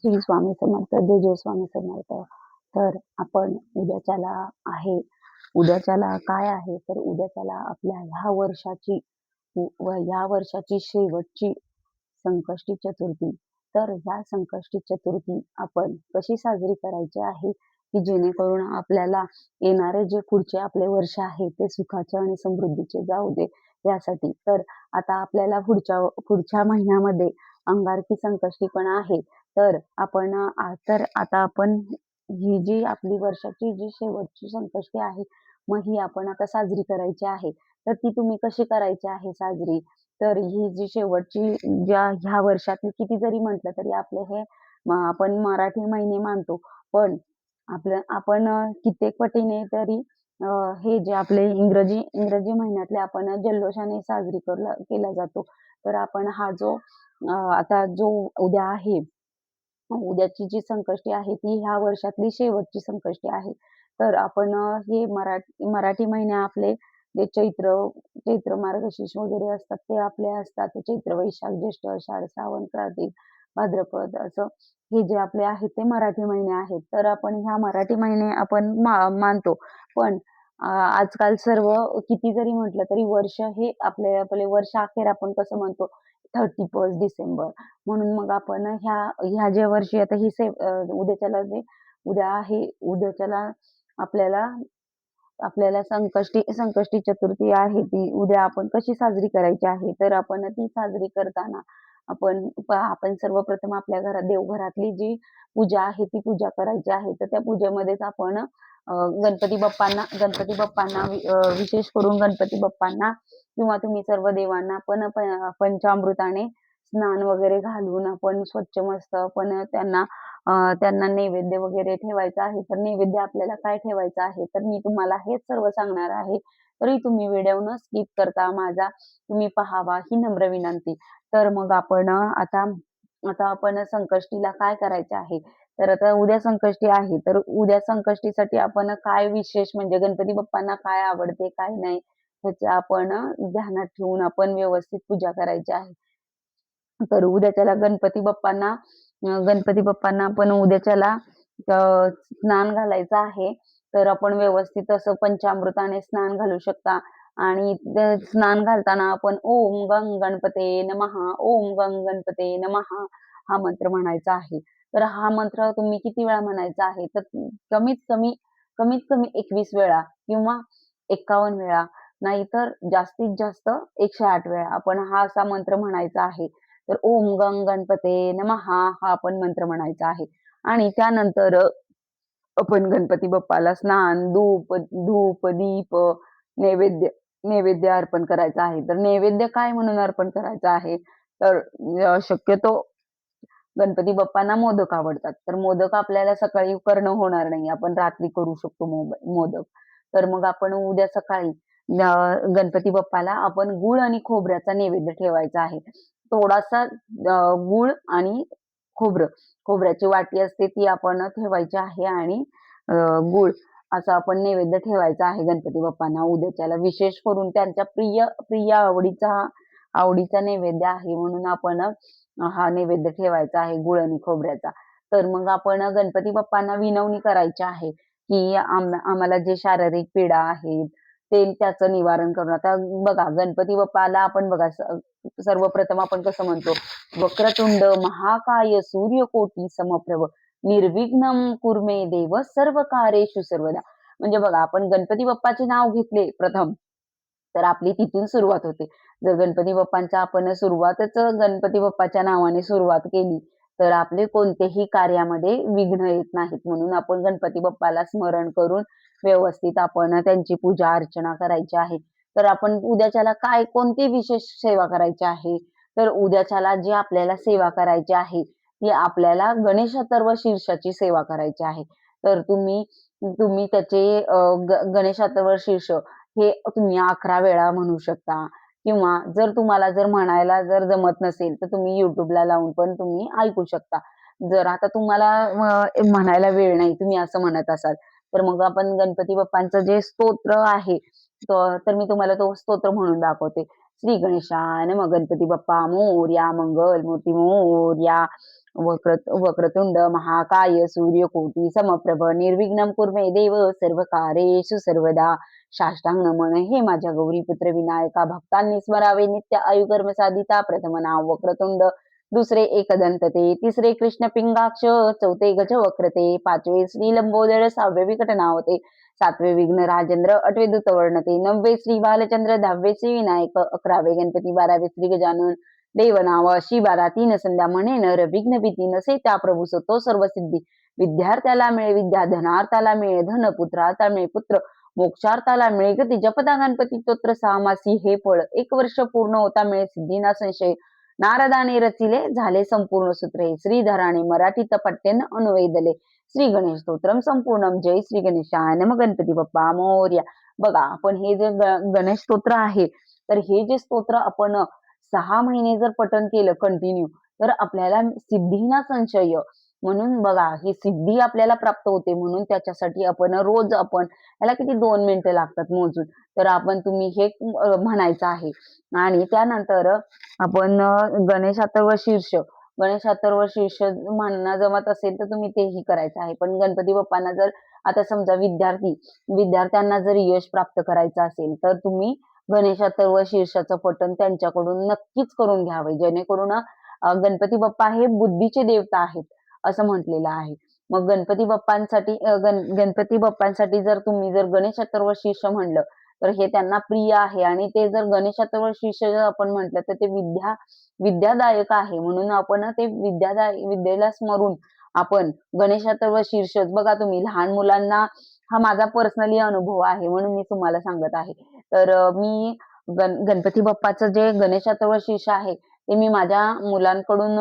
श्री स्वामी समर्थ, जय जय स्वामी समर्थ. तर आपण उद्याच्याला आहे. उद्याच्याला काय आहे, तर उद्याच्याला आपल्या ह्या वर्षाची व या वर्षाची शेवटची संकष्टी चतुर्थी. तर ह्या संकष्टी चतुर्थी आपण कशी साजरी करायची आहे, की जेणेकरून आपल्याला येणारे जे पुढचे आपले वर्ष आहे ते सुखाचे आणि समृद्धीचे जाऊ दे यासाठी. तर आता आपल्याला पुढच्या पुढच्या महिन्यामध्ये अंगारकी संकष्टी पण आहे. तर आपण तर आता आपण ही जी आपली वर्षाची जी शेवटची संकष्टी आहे, मग ही आपण आता साजरी करायची आहे. तर ती तुम्ही कशी करायची आहे साजरी? तर ही जी शेवटची ह्या वर्षातली किती जरी म्हटलं तरी आपले हे आपण मराठी महिने मानतो. पण आपण कित्येक पटीने तरी हे जे आपले इंग्रजी महिन्यातले आपण जल्लोषाने साजरी केला जातो. तर आपण हा जो आता जो उद्या आहे, उद्याची जी संकष्टी आहे ती ह्या वर्षातली शेवटची संकष्टी आहे. तर आपण हे मराठी महिने आपले जे चैत्र मार्गशीर्ष वगैरे असतात ते आपले असतात. चैत्र, वैशाख, ज्येष्ठ, आषाढ, श्रावण, कार्तिक, भाद्रपद असं हे जे आपले आहेत ते मराठी महिने आहेत. तर आपण ह्या मराठी महिने आपण मानतो. पण आजकाल सर्व किती जरी म्हटलं तरी वर्ष हे आपले वर्ष अखेर आपण कसं म्हणतो 31 डिसेंबर. म्हणून मग आपण ह्या ज्या वर्षी आता उद्याच्याला जे उद्या आहे, उद्याच्याला आपल्याला आपल्याला संकष्टी चतुर्थी आहे ती उद्या आपण कशी साजरी करायची आहे, तर आपण ती साजरी करताना आपण सर्वप्रथम आपल्या देवघरातली जी पूजा आहे ती पूजा करायची आहे. तर त्या पूजेमध्येच आपण गणपती बाप्पांना विशेष करून गणपती बाप्पांना किंवा तुम्ही सर्व देवांना पण पंचामृताने स्नान वगैरे घालून आपण स्वच्छ मस्त आपण त्यांना नैवेद्य वगैरे ठेवायचा आहे. तर नैवेद्य आपल्याला काय ठेवायचं आहे, तर मी तुम्हाला हेच सर्व सांगणार आहे. तरी तुम्ही व्हिडिओ न स्किप करता माझा तुम्ही पाहावा ही नम्र विनंती. तर मग आपण आता आपण संकष्टीला काय करायचे आहे, तर आता उद्या संकष्टी आहे. तर उद्या संकष्टीसाठी आपण काय विशेष म्हणजे गणपती बाप्पांना काय आवडते काय नाही ह्याचे आपण ध्यानात ठेवून आपण व्यवस्थित पूजा करायची आहे. तर उद्याच्याला गणपती बाप्पांना आपण उद्याच्याला स्नान घालायचं आहे. तर आपण व्यवस्थित असं पंचामृताने स्नान घालू शकता. आणि स्नान घालताना आपण ओम गंग गणपते नमः, ओम गंग गणपते नमः हा मंत्र म्हणायचा आहे. तर हा मंत्र तुम्ही किती वेळा म्हणायचा आहे, तर कमीत कमी 21 वेळा किंवा 51 वेळा, नाहीतर जास्तीत जास्त 108 वेळा आपण हा असा मंत्र म्हणायचा आहे. तर ओम गंग गणपते नमः हा आपण मंत्र म्हणायचा आहे. आणि त्यानंतर आपण गणपती बाप्पाला स्नान, धूप, दीप, नैवेद्य नैवेद्य अर्पण करायचा आहे. तर नैवेद्य काय म्हणून अर्पण करायचा आहे, तर शक्यतो गणपती बाप्पांना मोदक आवडतात. तर मोदक आपल्याला सकाळी करणं होणार नाही. आपण रात्री करू शकतो मोदक. तर मग आपण उद्या सकाळी गणपती बाप्पाला आपण गूळ आणि खोबऱ्याचा नैवेद्य ठेवायचा आहे. थोडासा गूळ आणि खोबऱ्याची वाटी असते ती आपण ठेवायची आहे आणि गूळ असं आपण नैवेद्य ठेवायचा आहे गणपती बाप्पांना उद्याच्याला. विशेष करून त्यांच्या प्रिय प्रिय आवडीचा नैवेद्य आहे म्हणून आपण हा नैवेद्य ठेवायचा आहे गूळ आणि खोबऱ्याचा. तर मग आपण गणपती बाप्पांना विनवणी करायची आहे, की आम्हाला जे शारीरिक पीडा आहेत ते त्याचं निवारण करून. आता बघा गणपती बाप्पाला आपण बघा सर्वप्रथम आपण कसं म्हणतो, वक्रतुंड महाकाय सूर्यकोटी समप्रभ निर्विघ्नम कुर्मे देव सर्व कार्येषु सर्वदा. म्हणजे बघा आपण गणपती बाप्पाचे नाव घेतले प्रथम, तर आपली तिथून सुरुवात होते. जर गणपती बाप्पांचा आपण सुरुवातच गणपती बाप्पाच्या नावाने सुरुवात केली, तर आपले कोणतेही कार्यामध्ये विघ्न येत नाहीत. म्हणून आपण गणपती बाप्पाला स्मरण करून व्यवस्थित आपण त्यांची पूजा अर्चना करायची आहे. तर आपण उद्याच्याला कोणती विशेष सेवा करायची आहे, तर उद्याच्याला जी आपल्याला सेवा करायची आहे ती आपल्याला गणेश अथर्व शीर्षाची सेवा करायची आहे. तर तुम्ही तुम्ही त्याचे गणेश अथर्व शीर्ष हे तुम्ही 11 वेळा म्हणू शकता. किंवा जर म्हणायला जमत नसेल, तर तुम्ही YouTubeला लावून पण तुम्ही ऐकू शकता. जर आता तुम्हाला म्हणायला वेळ नाही, तुम्ही असं म्हणत असाल, तर मग आपण गणपती बाप्पांचं जे स्तोत्र आहे, तर मी तुम्हाला तो स्तोत्र म्हणून दाखवते. श्री गणेशाय नमः, गणपती बाप्पा मोरया, मंगल मूर्ती मोरया, वक्रतुंड महाकाय सूर्यकोटी समप्रभ निर्विघ्नं कुरु मे देव सर्वकार्येषु सर्वदा. साष्टांग नमन. हे माझ्या गौरीपुत्र विनायका, भक्तांनी स्मरावे नित्य आयुकर्म साधिता. प्रथम नाव वक्रतुंड, दुसरे एकदंत ते, तिसरे कृष्ण पिंगाक्ष, चौथे गज वक्रते, पाचवे श्री लंबोदर, सहावे विकट नावते, सातवे विघ्न राजेंद्र, आठवे दूतवर्णते, नववे श्री बालचंद्र, दहावे श्री विनायक, अकरावे गणपती, बारावे श्री गजानन देव नाव, अशी 12 तीन संध्या म्हणे नर, विघ्न भीती नसे त्या प्रभू तो सर्व सिद्धी. विद्यार्थ्याला मिळे विद्या, धनार्थाला मिळे धन, पुत्रार्थाला मिळे पुत्र, मोक्षार्थाला मिळे गती. जपता गणपती स्तोत्र सहामासी हे फळ, 1 वर्ष पूर्ण होता मिळे सिद्धी ना संशय. नारदाने रचिले झाले संपूर्ण सूत्रे, श्रीधराने मराठीत पट्टेन अनुवेदले. श्री गणेश स्तोत्रम संपूर्णम. जय श्री गणेशाय नमः. गणपती बाप्पा मोरया. बघा, आपण हे जे गणेश स्तोत्र आहे, तर हे जे स्तोत्र आपण 6 महिने जर पठण केलं कंटिन्यू, तर आपल्याला सिद्धी ना संशय. म्हणून बघा, ही सिद्धी आपल्याला प्राप्त होते. म्हणून त्याच्यासाठी आपण रोज आपण याला किती 2 मिनिटं लागतात मोजून, तर आपण तुम्ही हे म्हणायचं आहे. आणि त्यानंतर आपण गणेश अथर्व शीर्ष, गणेश अथर्व शीर्ष म्हणणं जमत असेल तर तुम्ही तेही करायचं आहे. पण गणपती बाप्पांना जर आता समजा विद्यार्थ्यांना जर यश प्राप्त करायचं असेल, तर तुम्ही गणेश अथर्व शीर्षाचं पठण त्यांच्याकडून नक्कीच करून घ्यावे, जेणेकरून गणपती बाप्पा हे बुद्धीचे देवता आहेत असं म्हटलेलं आहे. मग गणपती बाप्पांसाठी जर तुम्ही जर गणेश अथर्व शीर्ष म्हणलं, तर हे त्यांना प्रिय आहे. आणि ते जर गणेश अथर्व शीर्ष जर आपण म्हटलं, तर ते विद्यादायक आहे. म्हणून आपण ते विद्येला स्मरून आपण गणेश अथर्व शीर्ष, बघा तुम्ही लहान मुलांना, हा माझा पर्सनली अनुभव आहे म्हणून मी तुम्हाला सांगत आहे. तर मी गणपती बाप्पाचं जे गणेश अथर्व शीर्ष आहे, ते मी माझ्या मुलांकडून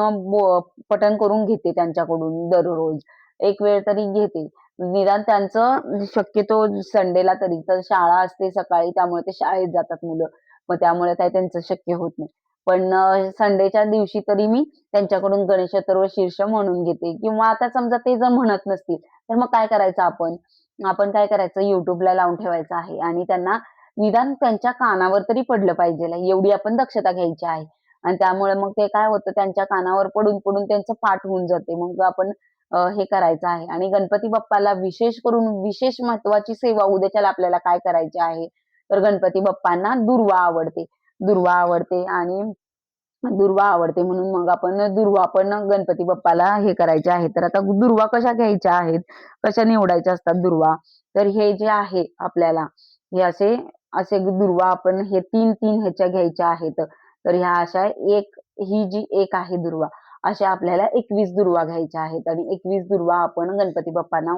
पठण करून घेते, त्यांच्याकडून दररोज 1 वेळ तरी घेते. निदान त्यांचं शक्यतो संडेला तरी, तर शाळा असते सकाळी, त्यामुळे ते शाळेत जातात मुलं. मग त्यामुळे काही त्यांचं शक्य होत नाही. पण संडेच्या दिवशी तरी मी त्यांच्याकडून गणेश अथर्व शीर्ष म्हणून घेते. किंवा आता समजा ते जर म्हणत नसतील, तर मग काय करायचं आपण काय करायचं, YouTubeला लावून ठेवायचं आहे आणि त्यांना निदान त्यांच्या कानावर तरी पडलं पाहिजे, एवढी आपण दक्षता घ्यायची आहे. आणि त्यामुळे मग ते काय होतं, त्यांच्या कानावर पडून त्यांचं पाठ होऊन जाते. मग आपण हे करायचं आहे. आणि गणपती बाप्पाला विशेष करून विशेष महत्वाची सेवा उद्याच्याला आपल्याला काय करायची आहे, तर गणपती बाप्पांना दुर्वा आवडते आणि दुर्वा आवडते म्हणून मग आपण दुर्वा पण गणपती बाप्पाला हे करायचे आहे. तर आता दुर्वा कशा घ्यायच्या आहेत, कशा निवडायच्या असतात दुर्वा, तर हे जे आहे आपल्याला हे असे असे दुर्वा आपण हे 3-3 ह्याच्या घ्यायच्या आहेत. तर ह्या अशा ही जी एक आहे दुर्वा, अशा आपल्याला 21 दुर्वा घ्यायच्या आहेत. आणि 21 दुर्वा आपण गणपती बाप्पांना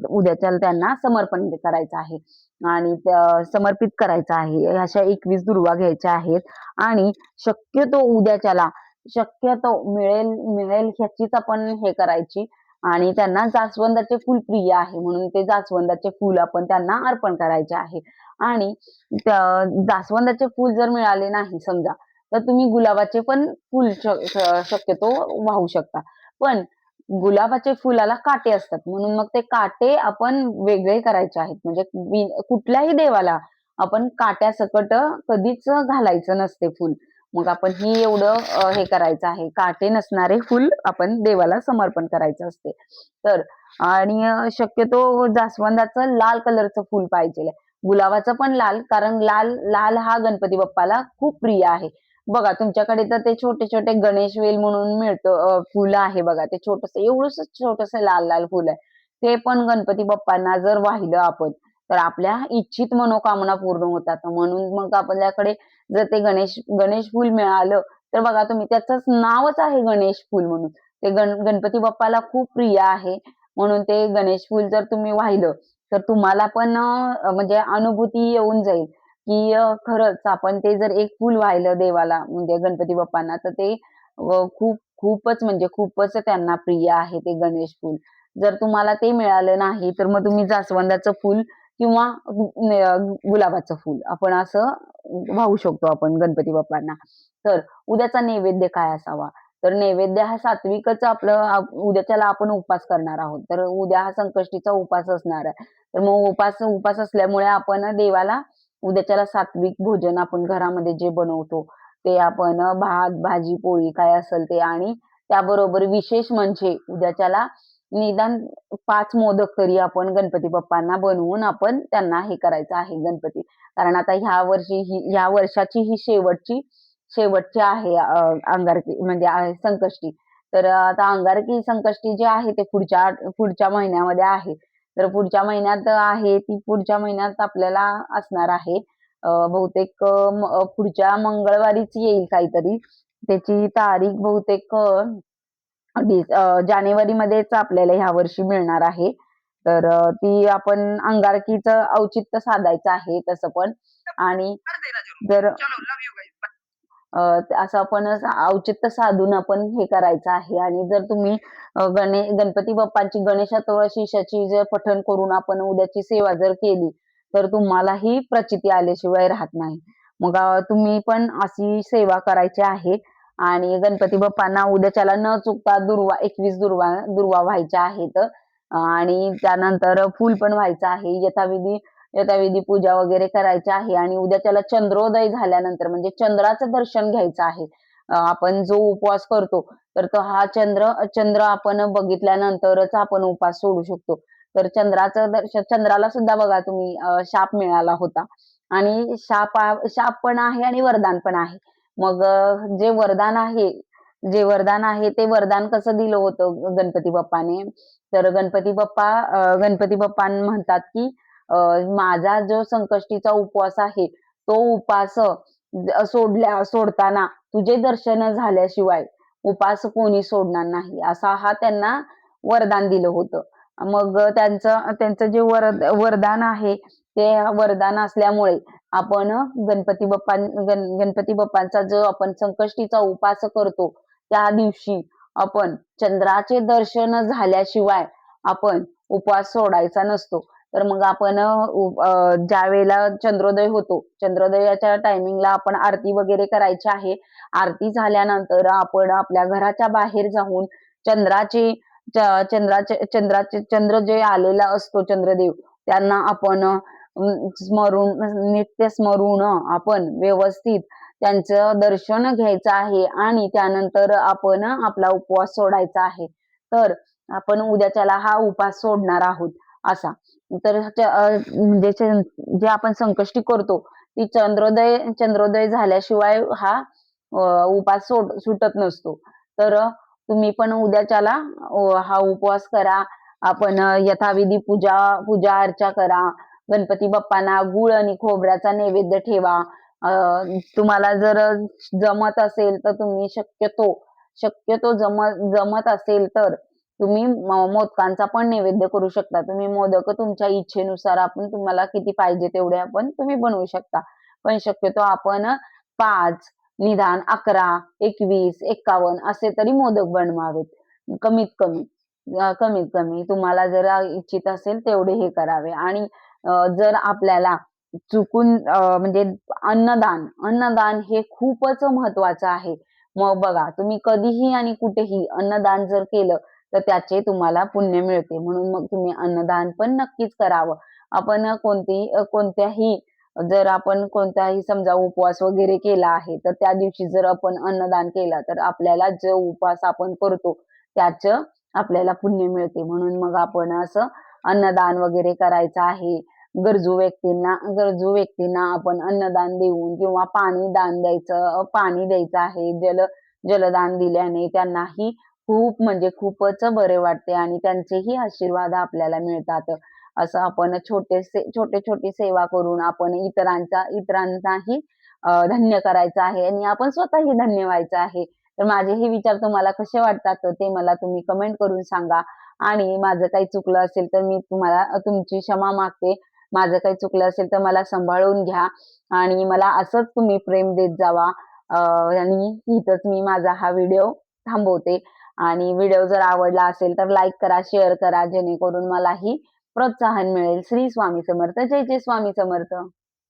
उद्याच्या त्यांना समर्पण करायचं आहे आणि समर्पित करायचं आहे. अशा 21 दुर्वा घ्यायच्या आहेत. आणि शक्यतो मिळेल ह्याचीच आपण हे करायची. आणि त्यांना जास्वंदाचे फूल प्रिय आहे, म्हणून ते जास्वंदाचे फूल आपण त्यांना अर्पण करायचे आहे. आणि जास्वंदाचे फूल जर मिळाले नाही समजा, तर तुम्ही गुलाबाचे पण फूल शक्यतो वाहू शकता. पण गुलाबाचे फुलाला काटे असतात, म्हणून मग ते काटे आपण वेगळे करायचे आहेत. म्हणजे कुठल्याही देवाला आपण काट्यासकट कधीच घालायचं नसते फुल. मग आपण ही एवढं हे करायचं आहे, काटे नसणारे फुल आपण देवाला समर्पण करायचं असते. तर आणि शक्यतो जास्वंदाचं लाल कलरचं फुल पाहिजे, गुलाबाचं पण लाल, कारण लाल हा गणपती बाप्पाला खूप प्रिय आहे. बघा तुमच्याकडे तर ते छोटे गणेश वेल म्हणून मिळतं फुलं आहे बघा, ते एवढंच छोटस लाल फुल आहे. ते पण गणपती बाप्पांना जर वाहिलं आपण, तर आपल्या इच्छित मनोकामना पूर्ण होतात. म्हणून मग आपल्याकडे जर ते गणेश फुल मिळालं, तर बघा तुम्ही, त्याचंच नावच आहे गणेश फुल म्हणून. ते गणपती बाप्पाला खूप प्रिय आहे. म्हणून ते गणेश फुल जर तुम्ही वाहिलं, तर तुम्हाला पण म्हणजे अनुभूती येऊन जाईल की खरंच आपण ते जर एक फुल वाहिलं देवाला, म्हणजे गणपती बाप्पांना, तर ते खूपच त्यांना प्रिय आहे ते गणेश फुल. जर तुम्हाला ते मिळालं नाही, तर मग तुम्ही जास्वंदाचं फुल किंवा गुलाबाचं फुल आपण असं वाहू शकतो आपण गणपती बाप्पांना. तर उद्याचा नैवेद्य काय असावा, तर नैवेद्य हा सात्विकच आपलं, उद्याच्याला आपण उपवास करणार आहोत, तर उद्या हा संकष्टीचा उपवास असणार आहे. तर मग उपवास असल्यामुळे आपण देवाला उद्याच्याला सात्विक भोजन आपण घरामध्ये जे बनवतो, ते आपण भात भाजी पोळी काय असेल ते, आणि त्याबरोबर विशेष म्हणजे उद्याच्याला निदान 5 मोदक तरी आपण गणपती बाप्पांना बनवून आपण त्यांना हे करायचं आहे गणपती. कारण आता ह्या वर्षाची ही शेवटची आहे अंगारकी म्हणजे संकष्टी. तर आता अंगारकी संकष्टी जी आहे ते पुढच्या महिन्यामध्ये आहे. तर पुढच्या महिन्यात आहे ती पुढच्या महिन्यात आपल्याला असणार आहे. बहुतेक पुढच्या मंगळवारीच येईल काहीतरी. त्याची तारीख बहुतेक जानेवारीमध्येच आपल्याला ह्या वर्षी मिळणार आहे. तर ती आपण अंगारकीचं औचित्य साधायचं आहे तसं पण. आणि जर असं आपण औचित्य साधून आपण हे करायचं आहे. आणि जर तुम्ही गणपती बाप्पांची गणेशोत्सवाची जर पठण करून आपण उद्याची सेवा जर केली तर तुम्हालाही प्रचिती आल्याशिवाय राहत नाही. मग तुम्ही पण अशी सेवा करायची आहे. आणि गणपती बाप्पांना उद्याच्याला न चुकता 21 दुर्वा व्हायच्या आहेत. आणि त्यानंतर फूल पण व्हायचं आहे. यथाविधी पूजा वगैरे करायची आहे. आणि उद्याच्याला चंद्रोदय झाल्यानंतर म्हणजे चंद्राचं दर्शन घ्यायचं आहे. आपण जो उपवास करतो तर तो हा चंद्र आपण बघितल्यानंतरच आपण उपवास सोडू शकतो. तर चंद्राचं दर्शन चंद्राला सुद्धा बघा तुम्ही शाप मिळाला होता. आणि शाप पण आहे आणि वरदान पण आहे. मग जे वरदान आहे ते वरदान कसं दिलं होतं गणपती बाप्पाने. तर गणपती बाप्पा म्हणतात की माझा जो संकष्टीचा उपवास आहे तो उपवास सोडताना तुझे दर्शन झाल्याशिवाय उपवास कोणी सोडणार नाही, असा हा त्यांना वरदान दिलं होतं. मग त्यांचं जे वरदान आहे ते वरदान असल्यामुळे आपण गणपती बाप्पांचा जो आपण संकष्टीचा उपवास करतो त्या दिवशी आपण चंद्राचे दर्शन झाल्याशिवाय आपण उपवास सोडायचा नसतो. तर मग आपण ज्या वेळेला चंद्रोदय होतो चंद्रोदयाच्या टायमिंगला आपण आरती वगैरे करायची आहे. आरती झाल्यानंतर आपण आपल्या घराच्या बाहेर जाऊन चंद्राचे चंद्र जे आलेला असतो चंद्रदेव त्यांना आपण नित्य स्मरून आपण व्यवस्थित त्यांचं दर्शन घ्यायचं आहे. आणि त्यानंतर आपण आपला उपवास सोडायचा आहे. तर आपण उद्याच्याला हा उपवास सोडणार आहोत असा. तर म्हणजे जे आपण संकष्टी करतो ती चंद्रोदय झाल्याशिवाय हा उपवास सुटत नसतो. तर तुम्ही पण उद्याच्याला हा उपवास करा. आपण यथाविधी पूजा अर्चा करा. गणपती बाप्पांना गुळ आणि खोबऱ्याचा नैवेद्य ठेवा. तुम्हाला जर जमत असेल तर तुम्ही शक्यतो जमत असेल तर तुम्ही मोदकांचा पण नैवेद्य करू शकता. तुम्ही मोदक तुमच्या इच्छेनुसार आपण तुम्हाला किती पाहिजे तेवढे आपण तुम्ही बनवू शकता. पण शक्यतो आपण 5 निदान 11, 21, 51 असे तरी मोदक बनवावेत. कमीत कमी तुम्हाला जर इच्छित असेल तेवढे हे करावे. आणि जर आपल्याला चुकून म्हणजे अन्नदान हे खूपच महत्वाचं आहे. मग बघा तुम्ही कधीही आणि कुठेही अन्नदान जर केलं तर त्याचे तुम्हाला पुण्य मिळते. म्हणून मग तुम्ही अन्नदान पण नक्कीच करावं. आपण जर आपण कोणताही समजा उपवास वगैरे केला आहे तर त्या दिवशी जर आपण अन्नदान केलं तर आपल्याला जो उपवास आपण करतो त्याचं आपल्याला पुण्य मिळते. म्हणून मग आपण असं अन्नदान वगैरे करायचं आहे. गरजू व्यक्तींना आपण अन्नदान देऊन किंवा पाणी द्यायचं आहे. जलदान दिल्याने त्यांनाही खूप म्हणजे खूपच बरे वाटते आणि त्यांचेही आशीर्वाद आपल्याला मिळतात. असं आपण छोटी सेवा करून आपण इतरांनाही धन्य करायचं आहे आणि आपण स्वतःही धन्य व्हायचं आहे. तर माझे हे विचार तुम्हाला कसे वाटतात ते मला तुम्ही कमेंट करून सांगा. आणि माझं काही चुकलं असेल तर मी तुमची क्षमा मागते. माझं काही चुकलं असेल तर मला सांभाळून घ्या आणि मला असंच तुम्ही प्रेम देत जावा. आणि इथंच मी माझा हा व्हिडिओ थांबवते. आणि व्हिडिओ जर आवडला असेल तर लाईक करा, शेअर करा जेणेकरून मलाही प्रोत्साहन मिळेल. श्री स्वामी समर्थ. जय जय स्वामी समर्थ.